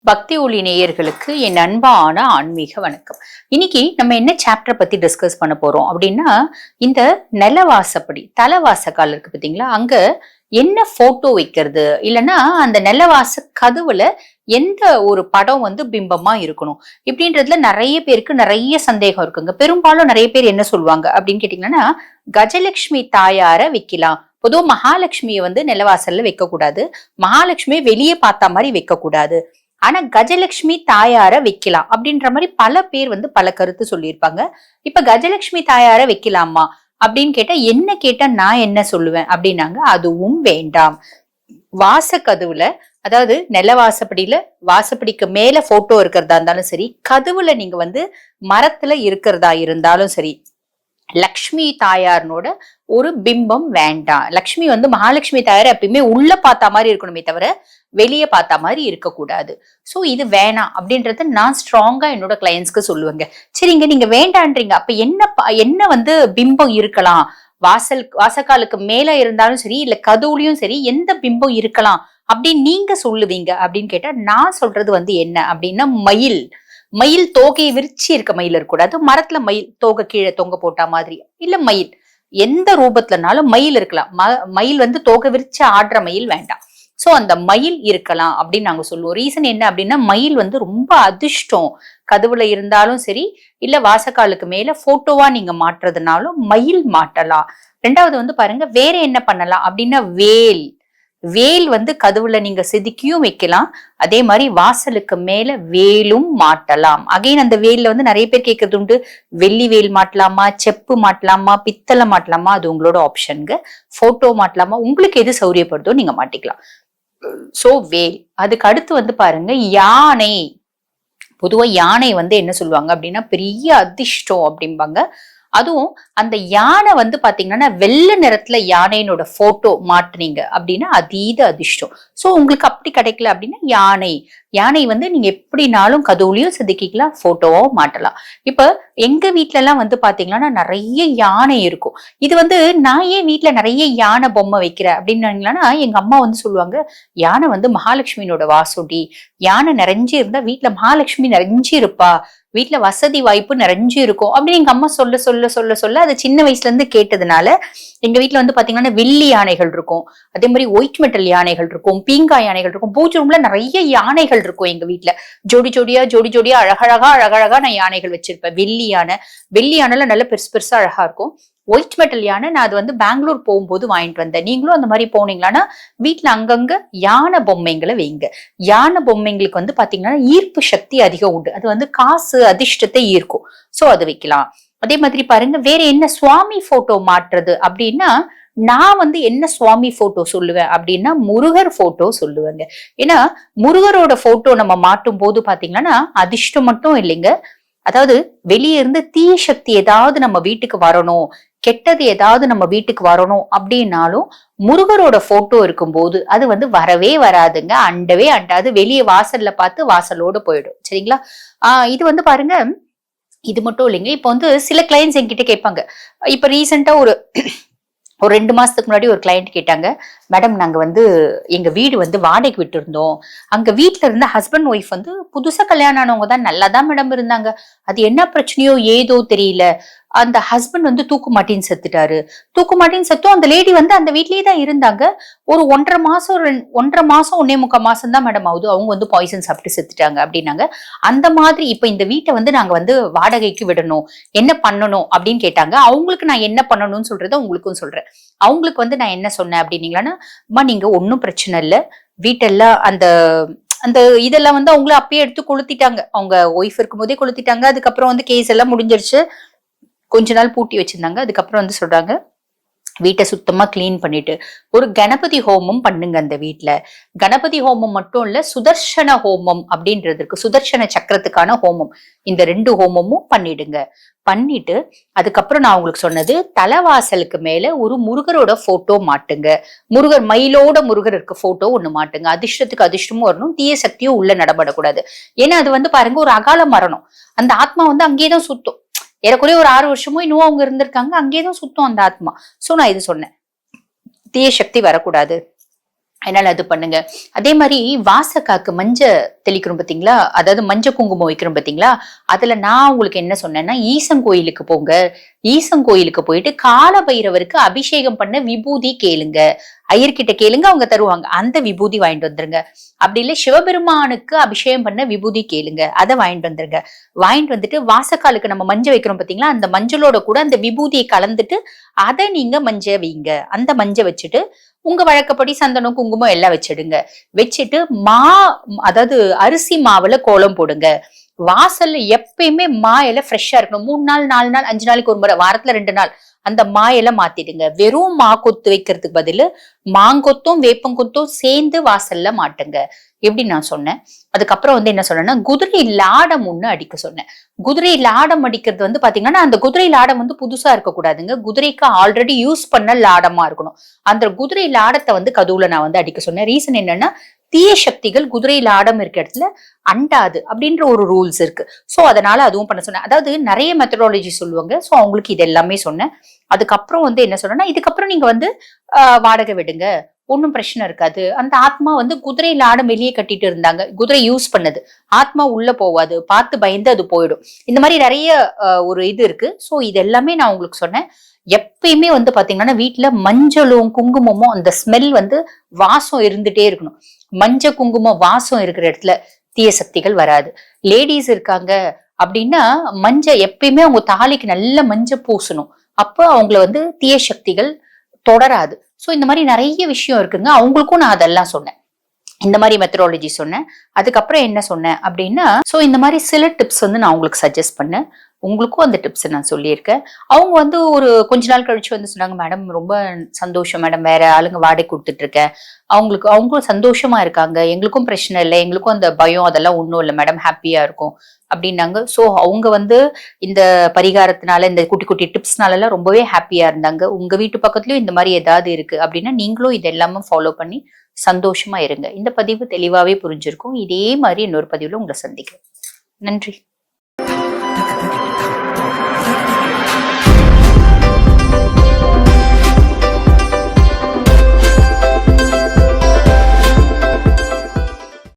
பக்தி ஒளி நேயர்களுக்கு என் அன்பான ஆன்மீக வணக்கம். இன்னைக்கு நம்ம என்ன சாப்டர் பத்தி டிஸ்கஸ் பண்ண போறோம் அப்படின்னா, இந்த நிலவாசப்படி தலைவாசக்கால் இருக்கு பாத்தீங்களா, அங்க என்ன போட்டோ வைக்கிறது, இல்லைன்னா அந்த நிலவாச கதவுல எந்த ஒரு படம் பிம்பமா இருக்கணும் இப்படின்றதுல நிறைய பேருக்கு நிறைய சந்தேகம் இருக்குங்க. பெரும்பாலும் நிறைய பேர் என்ன சொல்லுவாங்க அப்படின்னு கேட்டீங்கன்னா, கஜலட்சுமி தாயார வைக்கலாம். பொதுவா மகாலட்சுமியை நிலவாசல்ல வைக்க கூடாது, மகாலட்சுமியை வெளியே பார்த்த மாதிரி வைக்க கூடாது, ஆனா கஜலட்சுமி தாயார வைக்கலாம் அப்படின்ற மாதிரி பல பேர் பல கருத்து சொல்லியிருப்பாங்க. இப்ப கஜலட்சுமி தாயார வைக்கலாமா அப்படின்னு கேட்டா, என்ன கேட்டா நான் என்ன சொல்லுவேன் அப்படின்னாங்க, அதுவும் வேண்டாம். வாசக்கதவுல, அதாவது நில வாசப்படியில வாசப்படிக்கு மேல போட்டோ இருக்கிறதா இருந்தாலும் சரி, கதவுல நீங்க மரத்துல இருக்கிறதா இருந்தாலும் சரி, லக்ஷ்மி தாயார்னோட ஒரு பிம்பம் வேண்டாம். லக்ஷ்மி மகாலட்சுமி தாயார் எப்பயுமே உள்ள பார்த்தா மாதிரி இருக்கணுமே தவிர வெளியே பார்த்தா மாதிரி இருக்கக்கூடாது. சோ இது வேணாம் அப்படின்றத நான் ஸ்ட்ராங்கா என்னோட கிளையன்ஸ்க்கு சொல்லுவேங்க. சரிங்க, நீங்க வேண்டான்றீங்க, அப்ப என்ன பிம்பம் இருக்கலாம், வாசக்காலுக்கு மேல இருந்தாலும் சரி இல்ல கதவுலயும் சரி எந்த பிம்பம் இருக்கலாம் அப்படின்னு நீங்க சொல்லுவீங்க அப்படின்னு கேட்டா, நான் சொல்றது என்ன அப்படின்னா, மயில் தோகையை விரிச்சு இருக்க மயில் இருக்கக்கூடாது. மரத்துல மயில் தோகை கீழே தொங்க போட்டா மாதிரி, இல்ல மயில் எந்த ரூபத்துலனாலும் மயில் இருக்கலாம். மயில் தோகை விரிச்சு ஆடுற மயில் வேண்டாம். சோ அந்த மயில் இருக்கலாம் அப்படின்னு நாங்க சொல்லுவோம். ரீசன் என்ன அப்படின்னா, மயில் ரொம்ப அதிர்ஷ்டம். கதவுல இருந்தாலும் சரி இல்ல வாசக்காலுக்கு மேல போட்டோவா நீங்க மாற்றுறதுனாலும் மயில் மாட்டலாம். ரெண்டாவது பாருங்க, வேற என்ன பண்ணலாம் அப்படின்னா, வேல் கதவுல நீங்க செதுக்கியும் வைக்கலாம். அதே மாதிரி வாசலுக்கு மேல வேலும் மாட்டலாம். அகைன் அந்த வேல்ல நிறைய பேர் கேட்கறது உண்டு, வெள்ளி வேல் மாட்டலாமா, செப்பு மாட்டலாமா, பித்தளை மாட்டலாமா, அது உங்களோட ஆப்ஷனுங்க. போட்டோ மாட்டலாமா, உங்களுக்கு எது சௌரியப்படுதோ நீங்க மாட்டிக்கலாம். சோ வேல். அதுக்கு அடுத்து பாருங்க, யானை. பொதுவா யானை என்ன சொல்லுவாங்க அப்படின்னா, பெரிய அதிர்ஷ்டம் அப்படிம்பாங்க. அதுவும் அந்த யானை பாத்தீங்கன்னா வெள்ளை நிறத்துல யானையினோட போட்டோ மாட்டுனீங்க அப்படின்னா அதீத அதிர்ஷ்டம். சோ உங்களுக்கு அப்படி கிடைக்கல அப்படின்னா யானை நீங்க எப்படினாலும் கதவுலையும் செதுக்கிக்கலாம், போட்டோவும் மாட்டலாம். இப்ப எங்க வீட்டுல எல்லாம் பாத்தீங்கன்னா நிறைய யானை இருக்கும். இது நான் ஏன் வீட்டுல நிறைய யானை பொம்மை வைக்கிறேன் அப்படின்னா, எங்க அம்மா சொல்லுவாங்க, யானை மகாலட்சுமியோட வாசுடி, யானை நிறைஞ்சு இருந்தா வீட்டுல மகாலட்சுமி நிறைஞ்சு இருப்பா, வீட்டுல வசதி வாய்ப்பு நிறைஞ்சு இருக்கும் அப்படின்னு எங்க அம்மா சொல்ல சொல்ல சொல்ல சொல்ல அது சின்ன வயசுல இருந்து கேட்டதுனால எங்க வீட்டுல பாத்தீங்கன்னா வெள்ளி யானைகள் இருக்கும், அதே மாதிரி ஒயிட் மெட்டல் யானைகள் இருக்கும், பீங்காய் யானைகள் இருக்கும். பூஜை ரூம்ல நிறைய யானைகள் இருக்கும் எங்க வீட்டுல. ஜோடி ஜோடியா அழகழகா நான் யானைகள் வச்சிருப்பேன். வெள்ளி யானைல நல்ல பெருசு பெருசா அழகா இருக்கும். ஒயிட் மெட்டல் யானை நான் அது பெங்களூர் போகும்போது வாங்கிட்டு வந்தேன். நீங்களும் அந்த மாதிரி போனீங்களான்னா வீட்டுல அங்கங்க யானை பொம்மைங்களை வைங்க. யானை பொம்மைங்களுக்கு பாத்தீங்கன்னா ஈர்ப்பு சக்தி அதிகம் உண்டு. அது காசு அதிர்ஷ்டத்தை ஈர்க்கும். சோ அது வைக்கலாம். அதே மாதிரி பாருங்க, வேற என்ன சுவாமி போட்டோ மாற்றுறது அப்படின்னா, நான் என்ன சுவாமி போட்டோ சொல்லுவேன் அப்படின்னா, முருகர் போட்டோ சொல்லுவேங்க. ஏன்னா முருகரோட போட்டோ நம்ம மாட்டும் போது பாத்தீங்கன்னா அதிர்ஷ்டம் மட்டும் இல்லைங்க, அதாவது வெளியே இருந்து தீய சக்தி ஏதாவது நம்ம வீட்டுக்கு வரணும், கெட்டது ஏதாவது நம்ம வீட்டுக்கு வரணும் அப்படின்னாலும் முருகரோட போட்டோ இருக்கும்போது அது வரவே வராதுங்க, அண்டவே அண்டாது. வெளியே வாசல்ல பார்த்து வாசலோட போயிடும். சரிங்களா? இது பாருங்க, இது மட்டும் இல்லைங்க. இப்ப சில கிளைண்ட்ஸ் என்கிட்ட கேட்பாங்க. இப்ப ரீசெண்டா ஒரு 2 மாசத்துக்கு முன்னாடி ஒரு கிளைண்ட் கேட்டாங்க, மேடம் நாங்க எங்க வீடு வாடகைக்கு விட்டு இருந்தோம், அங்க வீட்டுல இருந்த ஹஸ்பண்ட் ஒய்ஃப் புதுசா கல்யாணம் ஆனவங்க தான், நல்லாதான் மேடம் இருந்தாங்க, அது என்ன பிரச்சனையோ ஏதோ தெரியல, அந்த ஹஸ்பண்ட் தூக்கு மாட்டின்னு செத்துட்டாரு. தூக்கு மாட்டின்னு செத்தும் அந்த லேடி அந்த வீட்லயே தான் இருந்தாங்க. ஒரு 1.5 மாசம் 1.5 மாசம் தான் மேடம் ஆகுது, அவங்க பாய்சன் சாப்பிட்டு செத்துட்டாங்க அப்படின்னாங்க. அந்த மாதிரி இப்ப இந்த வீட்டை நாங்க வாடகைக்கு விடணும், என்ன பண்ணணும் அப்படின்னு கேட்டாங்க. அவங்களுக்கு நான் என்ன பண்ணணும்னு சொல்றத உங்களுக்கும் சொல்றேன். அவங்களுக்கு நான் என்ன சொன்னேன் அப்படின்னீங்களா, அம்மா நீங்க ஒன்னும் பிரச்சனை இல்ல, வீட்டெல்லாம் அந்த அந்த இதெல்லாம் அவங்கள அப்பயே எடுத்து கொளுத்திட்டாங்க, அவங்க ஒய்ஃப் இருக்கும் போதே கொளுத்திட்டாங்க. அதுக்கப்புறம் கேஸ் எல்லாம் முடிஞ்சிருச்சு, கொஞ்ச நாள் பூட்டி வச்சிருந்தாங்க. அதுக்கப்புறம் சொல்றாங்க, வீட்டை சுத்தமா கிளீன் பண்ணிட்டு ஒரு கணபதி ஹோமம் பண்ணுங்க அந்த வீட்டுல. கணபதி ஹோமம் மட்டும் இல்ல, சுதர்சன ஹோமம் அப்படின்றது இருக்கு, சுதர்சன சக்கரத்துக்கான ஹோமம். இந்த 2 ஹோமமும் பண்ணிடுங்க. பண்ணிட்டு அதுக்கப்புறம் நான் உங்களுக்கு சொன்னது, தலைவாசலுக்கு மேல ஒரு முருகரோட போட்டோ மாட்டுங்க. மயிலோட முருகர் இருக்க போட்டோ ஒண்ணு மாட்டுங்க. அதிர்ஷ்டத்துக்கு அதிர்ஷ்டமும் வரணும், தீய சக்தியும் உள்ள நடபடக்கூடாது. ஏன்னா அது பாருங்க ஒரு அகால மரணம், அந்த ஆத்மா அங்கேயேதான் சுத்தும். ஏறக்குறைய ஒரு 6 வருஷமோ இன்னும் அவங்க இருந்திருக்காங்க, அங்கேயேதான் சுத்தம் அந்த ஆத்மா. சோ நான் இது சொன்னேன், தீய சக்தி வரக்கூடாது, அதனால அது பண்ணுங்க. அதே மாதிரி வாசக்காக்கு மஞ்ச தெளிக்கிறோம் பாத்தீங்களா, அதாவது மஞ்ச குங்குமம் வைக்கிறோம் பாத்தீங்களா, அதுல நான் உங்களுக்கு என்ன சொன்னேன்னா ஈசன் கோயிலுக்கு போங்க. ஈசன் கோயிலுக்கு போயிட்டு கால பைரவருக்கு அபிஷேகம் பண்ண விபூதி கேளுங்க. ஐயர்கிட்ட கேளுங்க, அவங்க தருவாங்க. அந்த விபூதி வாங்கிட்டு வந்துருங்க. அப்படி இல்ல சிவபெருமானுக்கு அபிஷேகம் பண்ண விபூதி கேளுங்க, அதை வாங்கிட்டு வந்துருங்க. வாங்கிட்டு வந்துட்டு வாசக்காலுக்கு நம்ம மஞ்சள் வைக்கிறோம் பாத்தீங்களா, அந்த மஞ்சளோட கூட அந்த விபூதியை கலந்துட்டு அதை நீங்க மஞ்ச வைங்க. அந்த மஞ்ச வச்சுட்டு உங்க வழக்கப்படி சந்தனம் குங்குமம் எல்லாம் வச்சிடுங்க. வச்சுட்டு அதாவது அரிசி மாவுல கோலம் போடுங்க. வாசல்ல எப்பயுமே மா இலை ஃப்ரெஷ்ஷா இருக்கணும். 3 நாள் 4 நாள் 5 நாளைக்கு ஒரு முறை, வாரத்துல 2 நாள் அந்த மா இலை மாத்திடுங்க. வெறும் மா கொத்து வைக்கிறதுக்கு பதிலு மாங்கொத்தும் வேப்பங்கொத்தும் சேர்ந்து வாசல்ல மாட்டுங்க. எப்படி நான் சொன்னேன். அதுக்கப்புறம் என்ன சொன்னேன்னா குதிரை லாடம் ஒண்ணு அடிக்க சொன்னேன். குதிரை லாடம் அடிக்கிறது பாத்தீங்கன்னா அந்த குதிரை லாடம் புதுசா இருக்கக்கூடாதுங்க. குதிரைக்கு ஆல்ரெடி யூஸ் பண்ண லாடமா இருக்கணும். அந்த குதிரை லாடத்தை கதவுல நான் அடிக்க சொன்னேன். ரீசன் என்னன்னா தீய சக்திகள் குதிரை லாடம் இருக்க இடத்துல அண்டாது அப்படின்ற ஒரு ரூல்ஸ் இருக்கு. சோ அதனால அதுவும் பண்ண சொன்னேன். அதாவது நிறைய மெத்தடாலஜி சொல்லுவாங்க. சோ அவங்களுக்கு இது எல்லாமே சொன்னேன். அதுக்கப்புறம் என்ன சொன்னேன்னா இதுக்கப்புறம் நீங்க வாடகை விடுங்க, ஒன்னும் பிரச்சனை இருக்காது. அந்த ஆத்மா குதிரை லாடம் வெளியே கட்டிட்டு இருந்தாங்க, குதிரை யூஸ் பண்ணது, ஆத்மா உள்ள போவாது, பார்த்து பயந்து அது போயிடும். இந்த மாதிரி நிறைய ஒரு இது இருக்கு. சோ இது எல்லாமே நான் உங்களுக்கு சொன்னேன். எப்பயுமே பாத்தீங்கன்னா வீட்டுல மஞ்சளும் குங்குமமும் அந்த ஸ்மெல் வாசம் இருந்துட்டே இருக்கணும். மஞ்ச குங்குமம் வாசம் இருக்கிற இடத்துல தீய சக்திகள் வராது. லேடிஸ் இருக்காங்க அப்படின்னா எப்பயுமே அவங்க தாலிக்கு நல்ல மஞ்ச பூசணும். அப்ப அவங்கள தீய சக்திகள் தொடராது. சோ இந்த மாதிரி நிறைய விஷயம் இருக்குங்க. அவங்களுக்கும் நான் அதெல்லாம் சொன்னேன். இந்த மாதிரி மெத்தடாலஜி சொன்னேன். அதுக்கப்புறம் என்ன சொன்னேன் அப்படின்னா சோ இந்த மாதிரி சில டிப்ஸ் நான் உங்களுக்கு சஜஸ்ட் பண்ணேன். உங்களுக்கும் அந்த டிப்ஸ் நான் சொல்லியிருக்கேன். அவங்க ஒரு கொஞ்ச நாள் கழிச்சு சொன்னாங்க, மேடம் ரொம்ப சந்தோஷம் மேடம், வேற ஆளுங்க வாடகை கொடுத்துட்டு இருக்கேன், அவங்களும் சந்தோஷமா இருக்காங்க, எங்களுக்கும் பிரச்சனை இல்லை, எங்களுக்கும் அந்த பயம் அதெல்லாம் ஒன்றும் இல்லை மேடம், ஹாப்பியா இருக்கும் அப்படின்னாங்க. ஸோ அவங்க இந்த பரிகாரத்தினால இந்த குட்டி குட்டி டிப்ஸ்னால எல்லாம் ரொம்பவே ஹாப்பியா இருந்தாங்க. உங்க வீட்டு பக்கத்துலயும் இந்த மாதிரி ஏதாவது இருக்கு அப்படின்னா நீங்களும் இது எல்லாமே ஃபாலோ பண்ணி சந்தோஷமா இருங்க. இந்த பதிவு தெளிவாவே புரிஞ்சிருக்கும். இதே மாதிரி இன்னொரு பதிவுல உங்களை சந்திக்கிறேன். நன்றி.